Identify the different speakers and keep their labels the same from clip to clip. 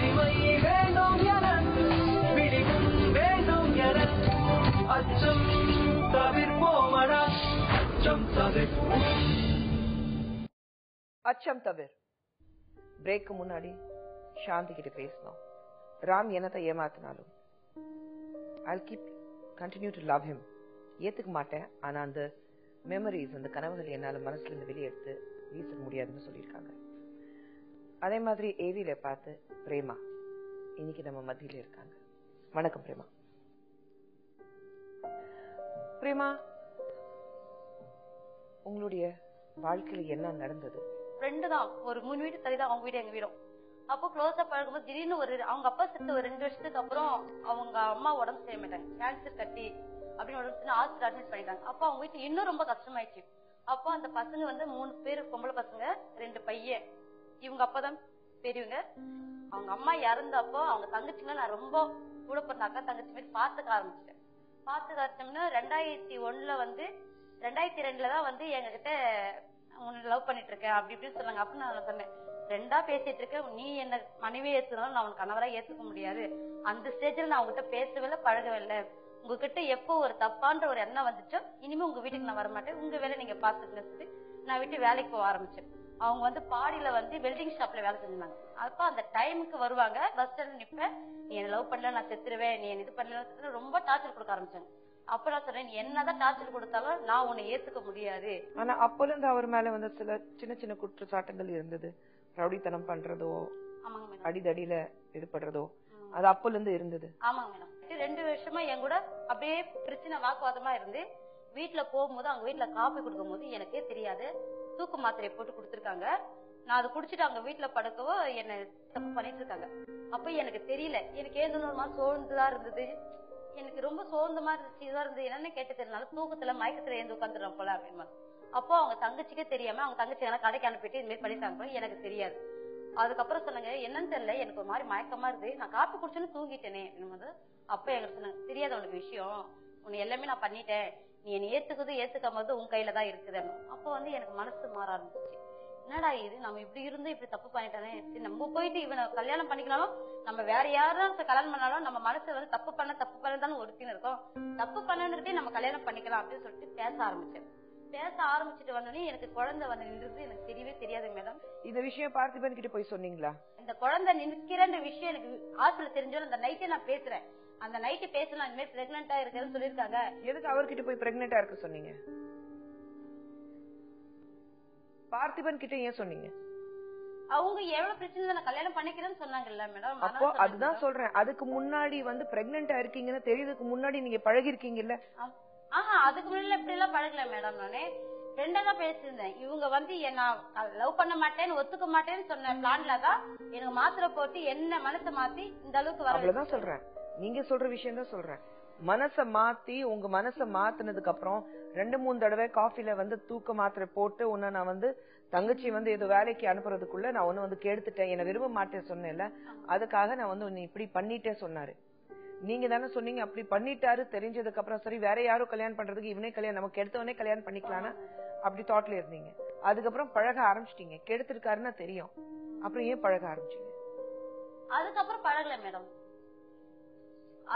Speaker 1: வலிமை வேண்டும் என விழிவும் வேண்டும் என அச்சம் தவிர்ப்போமடா அச்சம் தவிர்.
Speaker 2: அச்சம் தவிர். பிரேக்கு முன்னாடி சாந்தி கிட்ட பேசணும். ராம் என்னத்தை ஏமாத்தினாலும் I'll continue to love him. ஏத்துக்க மாட்டேன். ஆனா அந்த மெமரிஸ், அந்த கனவுகள் என்னால மனசுல இருந்து வெளியெடுத்து வீச முடியாதுன்னு சொல்லியிருக்காங்க. அதே மாதிரி ஏவில பார்த்து பிரேமா இன்னைக்கு நம்ம மத்தியில இருக்காங்க. வணக்கம் பிரேமா. பிரேமா, உங்களுடைய வாழ்க்கையில என்ன நடந்தது?
Speaker 3: ஃப்ரெண்டு தான். ஒரு 3 வீடு தள்ளி தான் அவங்க வீடு எங்க வீடும். அப்போ க்ளோஸா பழகும்போது திடீர்னு அவங்க அப்பா செத்து ஒரு 2 வருஷத்துக்கு அப்புறம் அவங்க அம்மா உடம்பு செய்ய மாட்டாங்க, கேன்சர் கட்டி அப்படின்னு உடம்பு ஹாஸ்பிட்டல் அட்மிட் பண்ணிட்டாங்க. அப்போ அவங்க வீட்டுல இன்னும் ரொம்ப கஷ்டமாயிடுச்சு. அப்போ அந்த பசங்க 3 பேர் பொம்பளை பசங்க, 2 பையன். இவங்க அப்பதான் பெரியவங்க. அவங்க அம்மா இறந்தப்போ அவங்க தங்கச்சிங்க நான் ரொம்ப கூட பிறந்த அக்கா தங்கச்சி மாதிரி பாத்துக்க ஆரம்பிச்சிட்டேன். பாத்துக்க ஆரம்பிச்சோம்னா 2001 2002 தான் எங்க கிட்ட லவ் பண்ணிட்டு இருக்கேன் அப்படி இப்படின்னு சொன்னாங்க. அப்படின்னு நான் சொன்னேன், ஃப்ரெண்டா பேசிட்டு இருக்க, நீ என்ன மனைவியை ஏத்துனாலும் நான் உனக்கு கணவரா ஏத்துக்க முடியாது. அந்த ஸ்டேஜ்ல நான் உங்ககிட்ட பேசவே இல்லை, பழகவே இல்லை. உங்ககிட்ட எப்போ ஒரு தப்பான்ற ஒரு எண்ணம் வந்துச்சோ இனிமே உங்க வீட்டுக்கு நான் வரமாட்டேன், உங்க வேலை நீங்க பாத்துட்டு நான் விட்டு வேலைக்கு போக ஆரம்பிச்சேன். அவங்க பாடியில வெல்டிங் ஷாப்ல வேலை செஞ்சாங்க. அப்ப அந்த டைமுக்கு வருவாங்க, பஸ் ஸ்டாண்ட் நிப்பேன், நீ என்ன லவ் பண்ணல நான் செத்துருவேன், நீ என்ன இது பண்ணல, ரொம்ப டார்ச்சர் கொடுக்க ஆரம்பிச்சாங்க. அப்ப நான் சொன்னேன், நீ என்னதான் டார்ச்சர் கொடுத்தாலும் நான் உன்னை ஏத்துக்க முடியாது.
Speaker 2: ஆனா அப்பல இருந்து அவர் மேல சில சின்ன சின்ன குற்றச்சாட்டுகள் இருந்தது. ரவுடித்தனம் பண்றதோ, அடிதடியில ஈடுபடுறதோ, அது அப்பல இருந்து இருந்தது.
Speaker 3: ஆமாங்க மேடம். 2 வருஷமா என் கூட அப்படியே பிரச்சனை வாக்குவாதமா இருந்து வீட்டுல போகும்போது அவங்க வீட்டுல காபி கொடுக்கும் போது எனக்கே தெரியாது தூக்கு மாத்திரையை போட்டு கொடுத்துருக்காங்க. நான் அதை குடிச்சிட்டு அவங்க வீட்டுல படுக்கவோ என்ன தப்பு பண்ணிட்டு இருக்காங்க. அப்ப எனக்கு தெரியல, எனக்கு ஏதோ சோர்ந்துதான் இருந்தது, எனக்கு ரொம்ப சோர்ந்த மாதிரி இருந்தது. என்னன்னு கேட்டு தெரியல, தூக்கத்துல மயக்கத்துல ஏந்து உட்காந்துடுறோம் போல அப்படின்னு. அப்போ அவங்க தங்கச்சிக்கே தெரியாம அவங்க தங்கச்சி கடைக்கு அனுப்பிட்டு இந்த மாதிரி பண்ணிட்டாங்க, எனக்கு தெரியாது. அதுக்கப்புறம் சொன்னாங்க, என்னன்னு தெரியல, எனக்கு ஒரு மாதிரி மயக்கமா இருக்கு, நான் காப்பி குடிச்சுன்னு தூங்கிட்டேனே. அப்ப எங்களுக்கு சொன்னாங்க, தெரியாத உனக்கு விஷயம், உன்னை எல்லாமே நான் பண்ணிட்டேன், நீ என்னை ஏத்துக்காமது உன் கையில தான் இருக்குது. அப்போ எனக்கு மனசு மாற ஆரம்பிச்சு, என்னடா இது, நம்ம இப்படி இருந்து இப்படி தப்பு பண்ணிட்டானே, நம்ம போயிட்டு இவனை கல்யாணம் பண்ணிக்கனாலும் நம்ம வேற யாரும் கல்யாணம் பண்ணாலும் நம்ம மனசு தப்பு பண்ணதானே ஒருத்தின்னு இருக்கும், தப்பு பண்ணே நம்ம கல்யாணம் பண்ணிக்கலாம் அப்படின்னு சொல்லிட்டு பேச ஆரம்பிச்சேன். பேச ஆரம்பிச்சுட்டு வந்தோடனே எனக்கு குழந்தை நின்றது எனக்கு தெரியவே தெரியாது மேடம்.
Speaker 2: இந்த விஷயம் பார்த்திபன் கிட்ட போய் சொன்னீங்களா?
Speaker 3: இந்த குழந்தை நிற்கிற விஷயம் எனக்கு ஹாஸ்பிட்டல் தெரிஞ்சோம். அந்த நைட்டே நான் பேசுறேன், அந்த நைட்டு பேசலாம், இந்த மாதிரி பிரெக்னெண்டா இருக்குன்னு சொல்லிருக்காங்க.
Speaker 2: எதுக்கு அவர்கிட்ட போய் பிரெக்னெண்டா இருக்க சொன்னீங்க? பார்த்திபன் கிட்ட ஏன் சொன்னீங்க?
Speaker 3: அவங்க எவ்வளவு பிரச்சனை நான் கல்யாணம் பண்ணிக்கிறேன்னு சொன்னாங்கல்ல மேடம்.
Speaker 2: அப்போ அதுதான் சொல்றேன், அதுக்கு முன்னாடி பிரெக்னெண்டா இருக்கீங்கன்னு தெரியறதுக்கு முன்னாடி நீங்க பழகி இருக்கீங்கல்ல?
Speaker 3: அதுக்கு முன்னாடி இப்படி எல்லாம் பழகல மேடம். நானே ஃப்ரெண்டா தான் பேசியிருந்தேன். இவங்க என்ன லவ் பண்ண மாட்டேன்னு ஒத்துக்க மாட்டேன்னு சொன்ன பிளான்ல தான் எனக்கு மாத்திரை போட்டு என்ன மனசை மாத்தி இந்த அளவுக்கு வர.
Speaker 2: அவ்வளவுதான் சொல்றேன், நீங்க சொல்ற விஷயம் தான் சொல்றேன். மனச மாத்தி உங்க மனச மாத்தினதுக்கு அப்புறம் 2-3 தடவை காஃபில தூக்க மாத்திரை போட்டு உன்ன நான் தங்கச்சி ஏதோ வேலைக்கு அனுப்புறதுக்குள்ள நான் ஒண்ணு கெடுத்துட்டேன், என்ன விரும்ப மாட்டேன் சொன்னேன்ல, அதுக்காக நான் உன்னை இப்படி பண்ணிட்டே சொன்னாரு. நீங்க தானே சொன்னீங்க அப்படி பண்ணிட்டாரு. தெரிஞ்சதுக்கு அப்புறம் சரி வேற யாரும் கல்யாணம் பண்றதுக்கு இவனே கல்யாணம், நமக்கு எடுத்தவனே கல்யாணம் பண்ணிக்கலான்னு அப்படி தாட்ல இருந்தீங்க. அதுக்கப்புறம் பழக ஆரம்பிச்சிட்டீங்க, கெடுத்திருக்காருன்னா தெரியும், அப்புறம் ஏன் பழக ஆரம்பிச்சீங்க?
Speaker 3: அதுக்கப்புறம் பழகல மேடம்.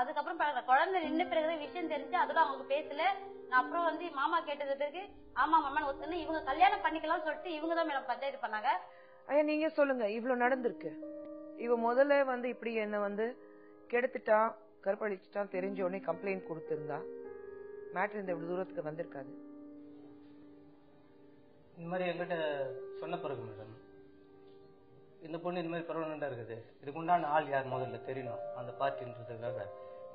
Speaker 3: அதுக்கப்புறம் பழகல, குழந்தை நின்ன பிறகு விஷயம் தெரிஞ்சு அதெல்லாம் அவங்க பேசல. நான் அப்புறம் மாமா கேட்டது பிறகு ஆமா மாமா ஒத்துன்னு இவங்க கல்யாணம் பண்ணிக்கலாம் சொல்லிட்டு இவங்க தான் மேடம் பஞ்சாயத்து பண்ணாங்க.
Speaker 2: ஐயா நீங்க சொல்லுங்க, இவ்வளவு நடந்திருக்கு, இவ முதல்ல இப்படி என்ன கெடுத்துட்டான் கற்பழிச்சுட்டான் தெரிஞ்ச உடனே கம்ப்ளைண்ட் கொடுத்திருந்தா மேட்டர் இந்த இவ்வளவு தூரத்துக்கு வந்திருக்காது.
Speaker 4: இந்த மாதிரி எங்கிட்ட சொன்ன பிறகு மேடம், இந்த பொண்ணு இந்த மாதிரி பர்மனண்டா இருக்குது, இதுக்கு உண்டான ஆள் யார் முதல்ல தெரியணும் அந்த பார்ட்டின்றதுக்காக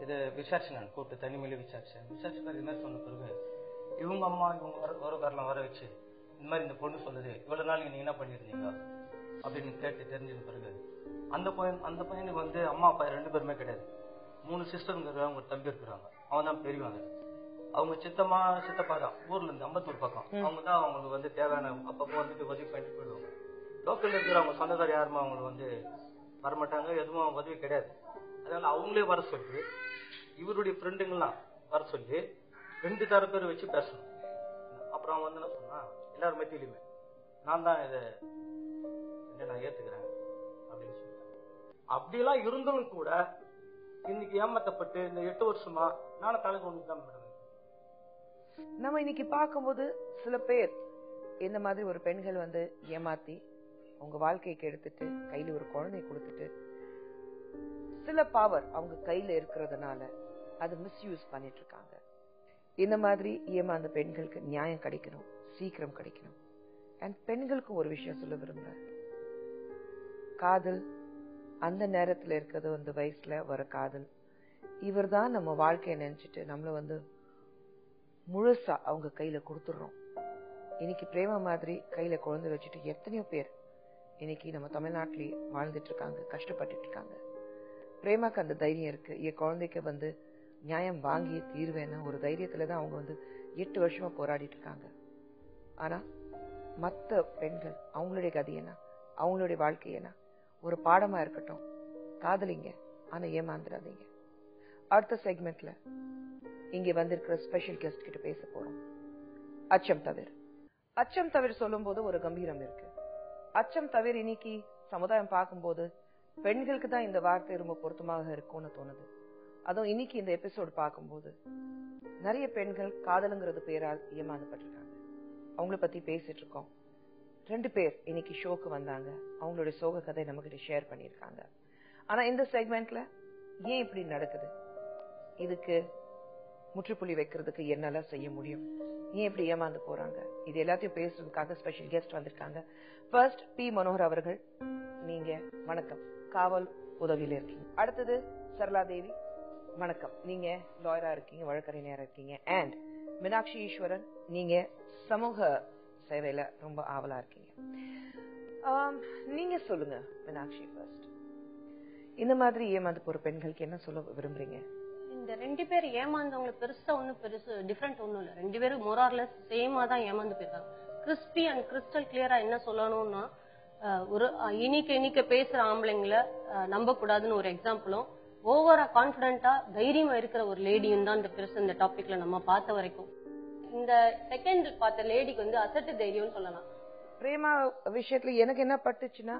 Speaker 4: இதை விசாரிச்சு நான் கூப்பிட்டு தனிமையில விசாரிச்சேன். விசாரிச்சு இது மாதிரி சொன்ன பிறகு இவங்க அம்மா இவங்க உறவுக்காரெல்லாம் வர வச்சு இந்த மாதிரி இந்த பொண்ணு சொல்லுது, இவ்வளவு நாள் நீங்க என்ன பண்ணிருந்தீங்க அப்படின்னு கேட்டு தெரிஞ்சது பிறகு அந்த பையனுக்கு அம்மா அப்பா 2 பேருமே கிடையாது, 3 சிஸ்டருங்க இருக்கிறாங்க, ஒரு தம்பி இருக்கிறாங்க, அவன் தான் பெரியவாங்க. அவங்க சித்தப்பா தான் ஊர்ல இருந்து அம்பத்தூர் பக்கம், அவங்க தான் அவங்களுக்கு தேவையான அப்பப்போ உதவி பண்ணிட்டு போயிடுவாங்க. லோக்கல்ல இருக்கிற அவங்க சொந்தக்கார யாருமே அவங்களுக்கு வரமாட்டாங்க, எதுவும் உதவி கிடையாது. அதனால அவங்களே வர சொல்லி இவருடைய ஃப்ரெண்டுங்கெல்லாம் வர சொல்லி 2 தர பேர் வச்சு பேசணும். அப்புறம் அவன் என்ன சொன்னா, எல்லாரும் மத்தியிலுமே நான் தான் இதை நான் ஏத்துக்கிறேன் அப்படின்னு சொல்லிட்டேன். அப்படியெல்லாம் இருந்தும் கூட இன்னைக்கு ஏமாத்தப்பட்டு இந்த 8 வருஷமா நானும் தலை கொண்டு தான் மேடம்.
Speaker 2: நம்ம இன்னைக்கு பார்க்கும்போது சில பேர் இந்த மாதிரி ஒரு பெண்கள் வந்து ஏமாத்தி அவங்க வாழ்க்கைக்கு எடுத்துட்டு கையில ஒரு குழந்தை கொடுத்துட்டு சில பவர் அவங்க கையில இருக்கிறதுனால அது மிஸ்யூஸ் பண்ணிட்டு இருக்காங்க. இந்த மாதிரி ஏமாந்த பெண்களுக்கு நியாயம் கிடைக்கணும், சீக்கிரம் கிடைக்கணும். அண்ட் பெண்களுக்கும் ஒரு விஷயம் சொல்ல விரும்புறேன். காதல் அந்த நேரத்துல இருக்கிறது, அந்த வயசுல வர காதல், இவர் தான் நம்ம வாழ்க்கையை நினைச்சிட்டு நம்மள வந்து முழுசா அவங்க கையில கொடுத்துடுறோம். இன்னைக்கு பிரேமா மாதிரி கையில குழந்தை வச்சுட்டு எத்தனையோ பேர் இன்னைக்கு நம்ம தமிழ்நாட்டிலேயே வாழ்ந்துட்டு இருக்காங்க, கஷ்டப்பட்டுட்டு இருக்காங்க. பிரேமாக்கு அந்த தைரியம் இருக்கு. என் குழந்தைக்கு வந்து நியாயம் வாங்கி தீர்வேன்னா ஒரு தைரியத்துலதான் அவங்க வந்து 8 வருஷமா போராடிட்டு இருக்காங்க. ஆனா மத்த பெண்கள் அவங்களுடைய கதி என்ன, அவங்களுடைய வாழ்க்கை என்ன, ஒரு பாடமா இருக்கட்டும். காதலிங்க, ஆனா ஏமாந்துடாதீங்க. அடுத்த செக்மெண்ட்ல இங்க வந்திருக்கிற ஸ்பெஷல் கெஸ்ட் கிட்ட பேச போறோம். அச்சம் தவிர. அச்சம் தவிர சொல்லும் போது ஒரு கம்பீரம் இருக்கு. அச்சம் தவிர இன்னைக்கு சமுதாயம் பார்க்கும்போது பெண்களுக்கு தான் இந்த வார்த்தை ரொம்ப பொருத்தமாக இருக்கும்னு தோணுது. அதுவும் இன்னைக்கு இந்த எபிசோடு பார்க்கும்போது நிறைய பெண்கள் காதலுங்கிறது பேரால் ஏமாந்தப்பட்டிருக்காங்க. அவங்கள பத்தி பேசிட்டு இருக்கோம். 2 பேர் இன்னைக்கு ஷோக்கு வந்தாங்க. அவங்களுடைய சோக கதை நம்ம கிட்ட ஷேர் பண்ணிருக்காங்க. ஆனா இந்த செக்மெண்ட்ல ஏன் இப்படி நடக்குது, இதுக்கு முற்றுப்புள்ளி வைக்கிறதுக்கு என்னெல்லாம் செய்ய முடியும், ஏன் இப்படி ஏமாந்து போறாங்க, இது எல்லாத்தையும் பேசுறதுக்காக ஸ்பெஷல் கெஸ்ட் வந்திருக்காங்க. ஃபர்ஸ்ட் பி மனோகர் அவர்கள், நீங்க வணக்கம், காவல் உதவியில இருக்கீங்க. அடுத்தது சரளா தேவி, வணக்கம், நீங்க லாயரா இருக்கீங்க, வழக்கறிஞரா இருக்கீங்க. அண்ட் மீனாட்சி ஈஸ்வரன், நீங்க சமூக சேவையில ரொம்ப ஆவலா இருக்கீங்க. நீங்க சொல்லுங்க மீனாட்சி ஃபர்ஸ்ட், இந்த மாதிரி ஏமாந்து போற பெண்களுக்கு என்ன சொல்ல விரும்புறீங்க?
Speaker 5: இந்த 2 பேர் ஏமாந்தவங்களுக்கு பெருசா ஒன்னும் பெருசு டிஃபரெண்ட் ஒன்னும் இல்ல. 2 பேரும் மோரார்லெஸ் சேமா தான் ஏமாந்து போயிருக்காங்க. கிறிஸ்பி அண்ட் கிறிஸ்டல் கிளியரா என்ன சொல்லணும்னா, ஒரு இனிக்க பேசுற ஆம்பளைங்களை நம்ப கூடாதுன்னு ஒரு எக்ஸாம்பிளும், ஓவரா கான்பிடென்டா தைரியமா இருக்கிற ஒரு லேடியும் தான் இந்த பெருசு இந்த டாபிக்ல நம்ம பார்த்த வரைக்கும். இந்த செகண்ட் பார்த்த லேடிக்கு வந்து அசட்டு தைரியம்னு சொல்லலாம்.
Speaker 2: பிரேமா விஷயத்துல எனக்கு என்ன பட்டுச்சுன்னா,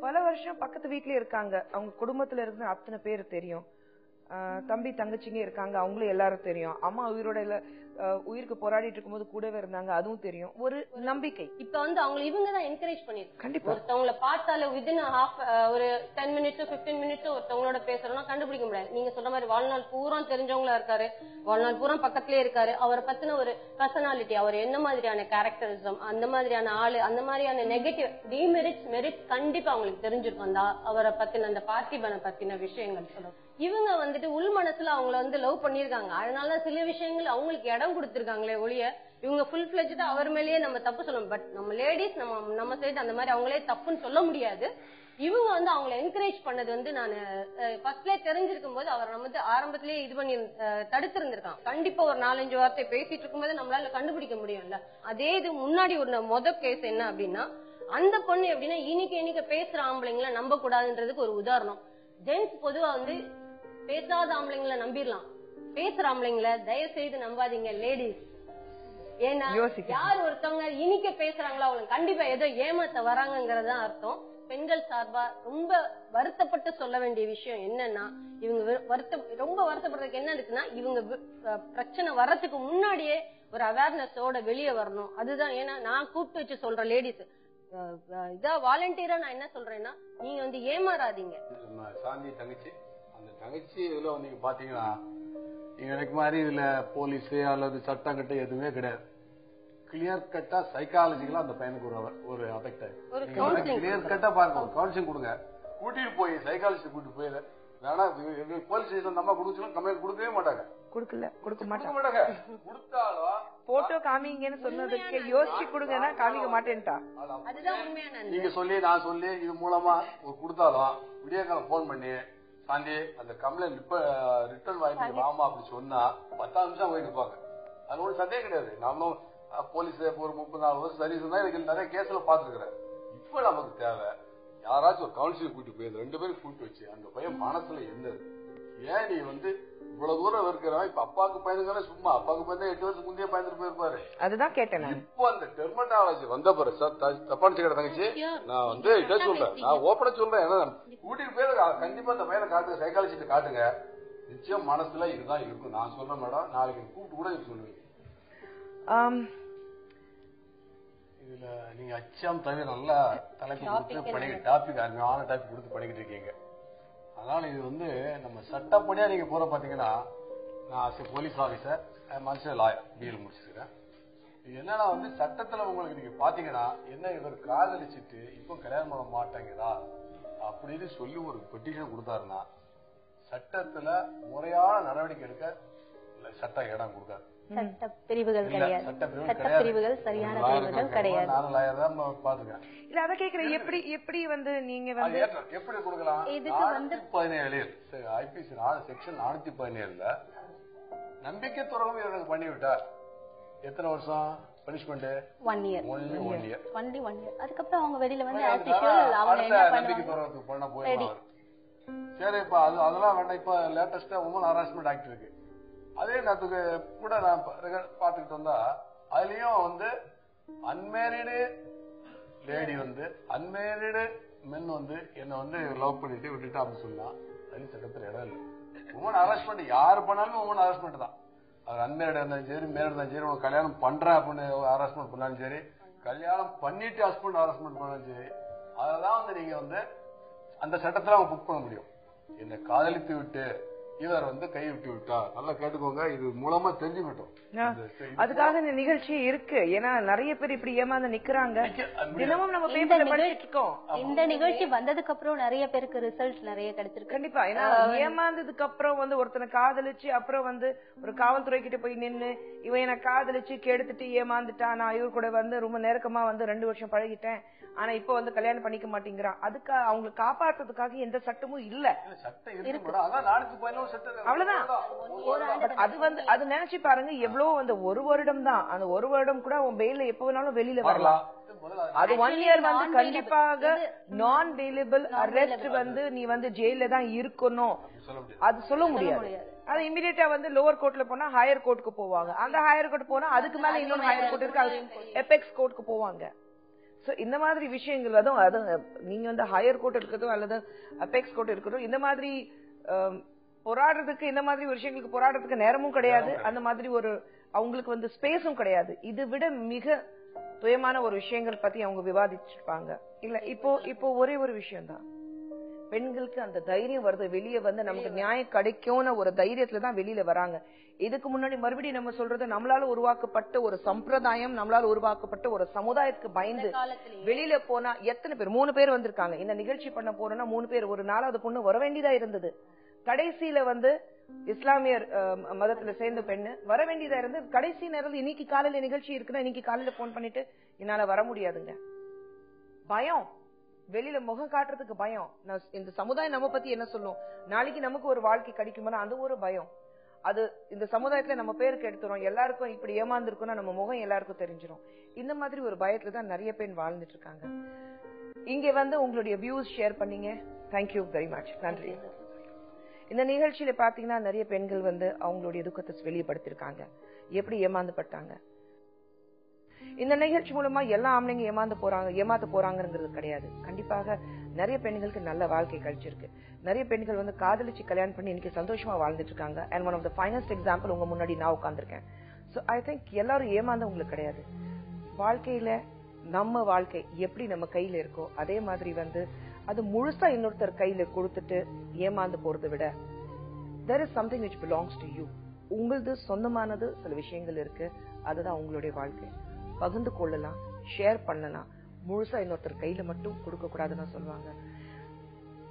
Speaker 2: பல வருஷம் பக்கத்து வீட்லயே இருக்காங்க, அவங்க குடும்பத்துல இருக்கிற அத்தனை பேர் தெரியும், தம்பி தங்கச்சிங்க இருக்காங்க, அவங்களும் எல்லாரும் தெரியும், அம்மா உயிரோட உயிருக்கு போராடிட்டு இருக்கும்போது கூடவே இருந்தாங்க, அதுவும் தெரியும், ஒரு நம்பிக்கை.
Speaker 5: இப்ப வந்து அவங்க இவங்க தான் என்கரேஜ் பண்ணிருக்காங்க.
Speaker 2: கண்டிப்பா
Speaker 5: ஒருத்தவங்களை பார்த்தாலே வித்தின் ஒரு 10 மினிட்ஸ் 15 மினிட்ஸ் ஒருத்தவங்களோட பேசுறோம்னா கண்டுபிடிக்க முடியாது. நீங்க சொல்ற மாதிரி வாழ்நாள் பூரா தெரிஞ்சவங்களா இருக்காரு, வாழ்நாள் பூரா பக்கத்திலே இருக்காரு, அவரை பத்தின ஒரு பர்சனாலிட்டி, அவர் என்ன மாதிரியான கேரக்டரிசம், அந்த மாதிரியான ஆளு, அந்த மாதிரியான நெகட்டிவ் டிமெரிட்ஸ் மெரிட்ஸ் கண்டிப்பா அவங்களுக்கு தெரிஞ்சிருக்கும். அந்த அவரை பத்தின அந்த பார்த்திபனை பத்தின விஷயங்கள் சொல்லும். இவங்க வந்துட்டு உள் மனசுல அவங்கள வந்து லவ் பண்ணிருக்காங்க, அதனால சில விஷயங்கள் அவங்களுக்கு இடம் கொடுத்திருக்காங்களே ஒழிய இவங்க ஃபுல் ஃபிளெஜ்டா அவர் மேலேயே நம்ம தப்பு சொல்லணும். பட் நம்ம லேடிஸ் நம்ம சைடு அந்த மாதிரி அவங்களே தப்புன்னு சொல்ல முடியாது. இவங்க வந்து அவங்களை என்கரேஜ் பண்ணது வந்து நான் ஃபர்ஸ்ட்லேயே தெரிஞ்சிருக்கும் போது அவர் நம்ம வந்து ஆரம்பத்திலேயே இது பண்ணி தடுத்திருந்திருக்கான். கண்டிப்பா ஒரு 4-5 வார்த்தை பேசிட்டு இருக்கும்போது நம்மளால கண்டுபிடிக்க முடியும்ல. அதே இது முன்னாடி ஒரு மொதல் கேஸ் என்ன அப்படின்னா, அந்த பொண்ணு எப்படின்னா இனிக்க பேசுற ஆம்பளைங்களை நம்ப கூடாதுன்றதுக்கு ஒரு உதாரணம். ஜென்ஸ் பொதுவா வந்து பேசாத ஆம்பளைங்களை நம்பிடலாம், பேசுற ஆம்பளைங்களை தயவு செய்து நம்பாதீங்க லேடிஸ். ஏன்னா யார் ஒருத்தவங்க இனிக்க பேசுறாங்களோ அவங்க கண்டிப்பா ஏதோ ஏமாத்த வராங்கிறதா அர்த்தம். பெண்கள் சார்பா ரொம்ப வருத்தப்பட்டு சொல்ல வேண்டிய விஷயம் என்னன்னா, இவங்க ரொம்ப வருத்தப்படுறதுக்கு என்ன இருக்குன்னா, இவங்க பிரச்சனை வர்றதுக்கு முன்னாடியே ஒரு அவேர்னஸோட வெளியே வரணும். அதுதான். ஏன்னா நான் கூப்பிட்டு வச்சு சொல்ற லேடிஸ் இதா வாலண்டியரா நான் என்ன சொல்றேன்னா, நீங்க வந்து ஏமாறாதீங்க.
Speaker 6: சாந்தி தங்கச்சி, அந்த தங்கச்சி இதுல நீங்க பாத்தீங்கன்னா, எனக்கு மாதிரி இதுல போலீஸ் அல்லது சட்டம் கட்ட எதுவுமே கிடையாது. கிளியர் கட்டா சைக்காலஜிக்கலா அந்த பையனுக்கு ஒரு அஃபெக்ட் ஆயிருக்கு. கிளியர் கட்டா பாருங்க, ஒரு கவுன்சிலிங் கொடுங்க, கூட்டிட்டு போய் சைக்காலஜி கூட்டிட்டு போய் வேணா போலீஸ் ஸ்டேஷன் நம்ம கொடுக்கலாம், கம்ப்ளைண்ட் கொடுக்கவே மாட்டாங்க,
Speaker 2: கொடுக்க மாட்டாங்க.
Speaker 6: கொடுத்தாலும்
Speaker 2: போட்டோ காமிங்கன்னு சொன்னதுக்கு யோசிச்சு கொடுங்கன்னா காமிக்க மாட்டேன்ட்டா.
Speaker 6: நீங்க சொல்லி நான் சொல்லி இது மூலமா கொடுத்தாலும் விடிய காலம் போன் பண்ணி சாந்தி அந்த கம்ப்ளைண்ட் இப்ப ரிட்டர்ன் வாங்கிட்டு வாமா அப்படி சொன்னா 10 நிமிஷம் போய் நிற்பாங்க. அது ஒன்றும் சந்தேகம் கிடையாது. நானும் போலீஸ் ஒரு 34 வருஷம் சர்வீஸ் தான் எனக்கு நிறைய கேஸ்ல பாத்துருக்கிறேன். இப்ப நமக்கு தேவை யாராச்சும் ஒரு கவுன்சிலிங் கூட்டிட்டு போய் 2 பேரும் கூப்பிட்டு வச்சு அந்த பையன் மனசுல என்ன ஏன் நீ வந்து இவ்வளவு தூரம் இருக்கிறவன் இப்ப அப்பாவுக்கு பயந்துக்கான சும்மா அப்பாவுக்கு பயந்து 8 வருஷத்துக்கு முந்தைய பயந்துட்டு போயிருப்பாரு.
Speaker 2: அதுதான் கேட்டேன்.
Speaker 6: இப்போ அந்த டெர்மட்டாலஜி வந்த பிறகு தப்பா நினைச்சுக்கிட்ட தங்கச்சி, நான் வந்து இதை சொல்றேன், நான் ஓப்பனா சொல்றேன். ஏன்னா கூட்டிட்டு போய் கண்டிப்பா அந்த பையனை காட்டுங்க, சைக்காலஜிஸ்ட் காட்டுங்க, நிச்சயம் மனசுல இதுதான் இருக்கும். நான் சொல்றேன் மேடம், நாளைக்கு கூப்பிட்டு கூட சொல்லுவீங்க. இதுல நீங்க அச்சம் தவிர நல்லா தலைப்பு கொடுத்து டாபிக் அருமையான டாபிக் கொடுத்து படிக்கிட்டு இருக்கீங்க. அதனால இது வந்து நம்ம சட்டப்படியா நீங்க போற பாத்தீங்கன்னா, நான் போலீஸ் ஆபீசர், மனுஷன் லாயர், பிஎல் முடிச்சிருக்கேன். இது என்னன்னா வந்து சட்டத்துல உங்களுக்கு நீங்க பாத்தீங்கன்னா, என்ன இவர் காதலிச்சுட்டு இப்போ கல்யாணம் பண்ண மாட்டேங்கிறா அப்படின்னு சொல்லி ஒரு பெட்டிஷன் கொடுத்தாருன்னா, சட்டத்துல முறையான நடவடிக்கை எடுக்க சட்டம் இடம் கொடுக்காது.
Speaker 7: சட்ட பிரிவுகள் கிடையாது, சட்ட பிரிவுகள் சரியான பிரிவுகள் கிடையாது.
Speaker 6: நானும் லாயர் தான் பாத்துக்கேன்.
Speaker 2: இல்ல அத கேக்குறேன், எப்படி வந்து நீங்க வந்து
Speaker 6: எப்படி கொடுக்கலாம்?
Speaker 7: இதுக்கு வந்து
Speaker 6: 17 ஐபிசி செக்ஷன் 417 நம்பிக்கை துரோகம் இவருக்கு பண்ணிவிட்டார். எத்தனை வருஷம் பனிஷ்மெண்ட்?
Speaker 7: 1 year.
Speaker 6: Only 1 year.
Speaker 7: அதுக்கப்புறம் அவங்க வெளியில வந்து as usual அவங்க என்ன
Speaker 6: நம்பிக்கை
Speaker 7: பண்ணுவாங்க?
Speaker 6: துரோகத்துக்கு பண்ண போயிருவாங்க. சரி, இப்ப அதெல்லாம் வேண்டாம். இப்ப லேட்டஸ்டா உமன் ஹராஸ்மெண்ட் ஆக்ட் இருக்கு. அதே நேரத்துக்கு கூட நான் பாத்துக்கிட்டு வந்தா, அதுலயும் வந்து அன்மேரிடு லேடி வந்து அன்மேரிடு மென் வந்து என்ன வந்து லவ் பண்ணிட்டு விட்டுட்டு அப்படின்னு சொன்னா, அது சட்டத்தில் இடம் இல்லை. உமன் ஹராஸ்மெண்ட் யாரு பண்ணாலும் உமன் ஹராஸ்மெண்ட் தான். அவர் அன்மேரிடா இருந்தாலும் சரி, மேரிடா இருந்தாலும் சரி, உனக்கு கல்யாணம் பண்றேன் அப்படின்னு ஹராஸ்மெண்ட் பண்ணாலும் சரி, கல்யாணம் பண்ணிட்டு ஹஸ்பண்ட் ஹராஸ்மெண்ட் பண்ணாலும் சரி, அதெல்லாம் வந்து நீங்க வந்து அந்த சட்டத்துல அவங்க புக் பண்ண முடியும். என்னை காதலித்து விட்டு இவர் வந்து கை விட்டு விட்டா, நல்லா கேட்டுக்கோங்க, இது மூலமா தெரிஞ்சுக்கிட்டோம்.
Speaker 2: அதுக்காக இந்த நிகழ்ச்சி இருக்கு. ஏன்னா நிறைய பேர் இப்படி ஏமாந்து நிக்கிறாங்க. தினமும் நம்ம பேப்பர்ல படிச்சிட்டு இருக்கோம்.
Speaker 7: இந்த நிகழ்ச்சி வந்ததுக்கு அப்புறம் நிறைய பேருக்கு ரிசல்ட் நிறைய கிடைச்சிருக்கு.
Speaker 2: கண்டிப்பா. ஏன்னா ஏமாந்ததுக்கு அப்புறம் வந்து ஒருத்தனை காதலிச்சு அப்புறம் வந்து ஒரு காவல்துறை கிட்ட போய் நின்னு, இவன் என்ன காதலிச்சு கெடுத்துட்டு ஏமாந்துட்டான், நான் இவர் கூட வந்து ரொம்ப நெருக்கமா வந்து 2 வருஷம் பழகிட்டேன், ஆனா இப்ப வந்து கல்யாணம் பண்ணிக்க மாட்டேங்கிறான். அதுக்கு அவங்களை காப்பாற்றுறதுக்காக எந்த சட்டமும் இல்ல. அவ்வளவுதான். அது வந்து அது நினைச்சு பாருங்க, எவ்வளவு வந்து 1 வருடம் தான். அந்த 1 வருடம் கூட அவன் பெயில எப்ப வேணாலும் வெளியில வரலாம். அது 1 year வந்து கண்டிப்பாக நான் பெயிலபிள் அரெஸ்ட் வந்து நீ வந்து ஜெயில தான் இருக்கணும், அது சொல்ல முடியாது. அது இமிடியேட்டா வந்து லோவர் கோர்ட்ல போனா ஹையர் கோர்ட்டுக்கு போவாங்க. அந்த ஹையர் கோர்ட் போனா அதுக்கு மேல இன்னொரு ஹையர் கோர்ட் இருக்கு, அது எபெக்ஸ் கோர்ட்டுக்கு போவாங்க. இந்த மாதிரி விஷயங்கள் அது நீங்க வந்து ஹையர் கோர்ட் இருக்கட்டும் அல்லது அபெக்ஸ் கோர்ட் இருக்கட்டும், இந்த மாதிரி போராடுறதுக்கு, இந்த மாதிரி விஷயங்களுக்கு போராடுறதுக்கு நேரமும் கிடையாது. அந்த மாதிரி ஒரு அவங்களுக்கு வந்து ஸ்பேஸும் கிடையாது. இது விட மிக துயமான ஒரு விஷயங்கள் பத்தி அவங்க விவாதிச்சிருப்பாங்க. இல்ல இப்போ ஒரே ஒரு விஷயம் தான், பெண்களுக்கு அந்த தைரியம் வருது, வெளியே வந்து நமக்கு நியாயம் கிடைக்கும்னு ஒரு தைரியத்துல தான் வெளியில வராங்க. இதுக்கு முன்னாடி மறுபடியும் நம்ம சொல்றது, நம்மளால உருவாக்கப்பட்ட ஒரு சம்பிரதாயம், நம்மளால உருவாக்கப்பட்ட ஒரு சமுதாயத்துக்கு பயந்து வெளியில போனா எத்தனை பேர், 3 பேர் வந்திருக்காங்க. இந்த நிகழ்ச்சி பண்ண போறோம்னா 3 பேர், ஒரு 4வது பொண்ணு வர வேண்டியதா இருந்தது. கடைசியில வந்து இஸ்லாமியர் மதத்துல சேர்ந்த பெண்ணு வர வேண்டியதா இருந்து, கடைசி நேரத்தில் இன்னைக்கு காலையில நிகழ்ச்சி இருக்குன்னா இன்னைக்கு காலையில போன் பண்ணிட்டு என்னால வர முடியாதுங்க. பயம், வெளியில முகம் காட்டுறதுக்கு பயம். இந்த சமுதாயம் நம்ம பத்தி என்ன சொல்லும், நாளைக்கு நமக்கு ஒரு வாழ்க்கை கிடைக்குமா, அந்த ஒரு பயம். அது இந்த சமுதாயத்துல நம்ம பேருக்கு எடுத்துரும், எல்லாருக்கும் இப்படி ஏமாந்துருக்கும்னா நம்ம முகம் எல்லாருக்கும் தெரிஞ்சிடும். இந்த மாதிரி ஒரு பயத்துல தான் நிறைய பேர் வாழ்ந்துட்டு இருக்காங்க. இங்க வந்து உங்களுடைய வியூஸ் ஷேர் பண்ணீங்க, தேங்க்யூ வெரி மச், நன்றி. இந்த நிகழ்ச்சியில பாத்தீங்கன்னா நிறைய பெண்கள் வந்து அவங்களுடைய துக்கத்தை வெளிப்படுத்திருக்காங்க, எப்படி ஏமாந்துப்பட்டாங்க. இந்த நிகழ்ச்சி மூலமா எல்லா ஆம்பளைங்க ஏமாத்த போறாங்கிறது கிடையாது. கண்டிப்பாக நிறைய பெண்களுக்கு நல்ல வாழ்க்கை கிடைச்சிருக்கு. நிறைய பெண்கள் வந்து காதலிச்சு கல்யாணம் பண்ணி இன்னைக்கு சந்தோஷமா வாழ்ந்துட்டு இருக்காங்க. And one of the finest example உங்க முன்னாடி நான் உட்கார்ந்திருக்கேன். சோ ஐ திங்க் எல்லாரும் ஏமாந்த உங்களுக்கு கிடையாது. வாழ்க்கையில நம்ம வாழ்க்கை எப்படி நம்ம கையில இருக்கோ அதே மாதிரி வந்து அது முழுசா இன்னொருத்தர் கையில கொடுத்துட்டு ஏமாந்து போறதை விட, there is something which belongs to you. உங்களது சொந்தமானது சில விஷயங்கள் இருக்கு, அதுதான் உங்களுடைய வாழ்க்கை. பகிர்ந்து கொள்ளலாம், ஷேர் பண்ணலாம், முழுசா இன்னொருத்தர் கையில மட்டும் கொடுக்க கூடாதுன்னு சொல்லுவாங்க.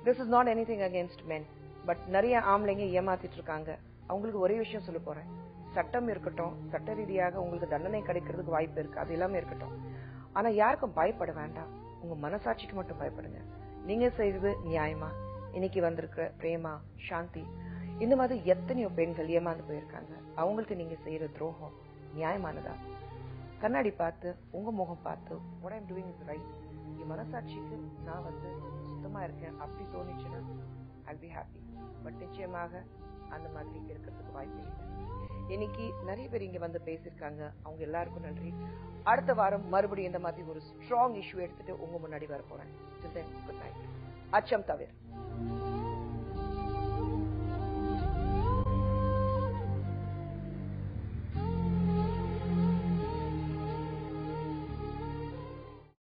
Speaker 2: This is not anything against men, but நிறைய ஆம்பளைங்க ஏமாத்திட்டு இருக்காங்க. அவங்களுக்கு ஒரே விஷயம் சொல்ல போறேன், சட்டம் இருக்கட்டும், சட்ட ரீதியாக உங்களுக்கு தண்டனை கிடைக்கிறதுக்கு வாய்ப்பு இருக்கு, அது எல்லாமே இருக்கட்டும். ஆனா யாருக்கும் பயப்பட வேண்டாம், உங்க மனசாட்சிக்கு மட்டும் பயப்படுங்க. நீங்க செய்வது நியாயமா? இன்னைக்கு வந்திருக்கிற பிரேமா, சாந்தி, இந்த மாதிரி எத்தனையோ பெண்கள் ஏமாந்து போயிருக்காங்க. அவங்களுக்கு நீங்க செய்யற துரோகம் நியாயமானதா? கண்ணாடி பார்த்து, உங்க முகம் பார்த்து, what I'm doing is right, என் மனசாட்சிக்கு நான் வந்து சுத்தமா இருக்கேன் அப்படி தோணிச்சுன்னா I'll be be happy. But நிச்சயமாக அந்த மாதிரி இருக்கிறதுக்கு வாய்ப்பு இல்லை. இன்னைக்கு நிறைய பேர் இங்க வந்து பேசியிருக்காங்க, அவங்க எல்லாருக்கும் நன்றி. அடுத்த வாரம் மறுபடியும் இந்த மாதிரி ஒரு ஸ்ட்ராங் இஷ்யூ எடுத்துட்டு உங்க முன்னாடி வர போறேன். Good night. அச்சம் தவிர.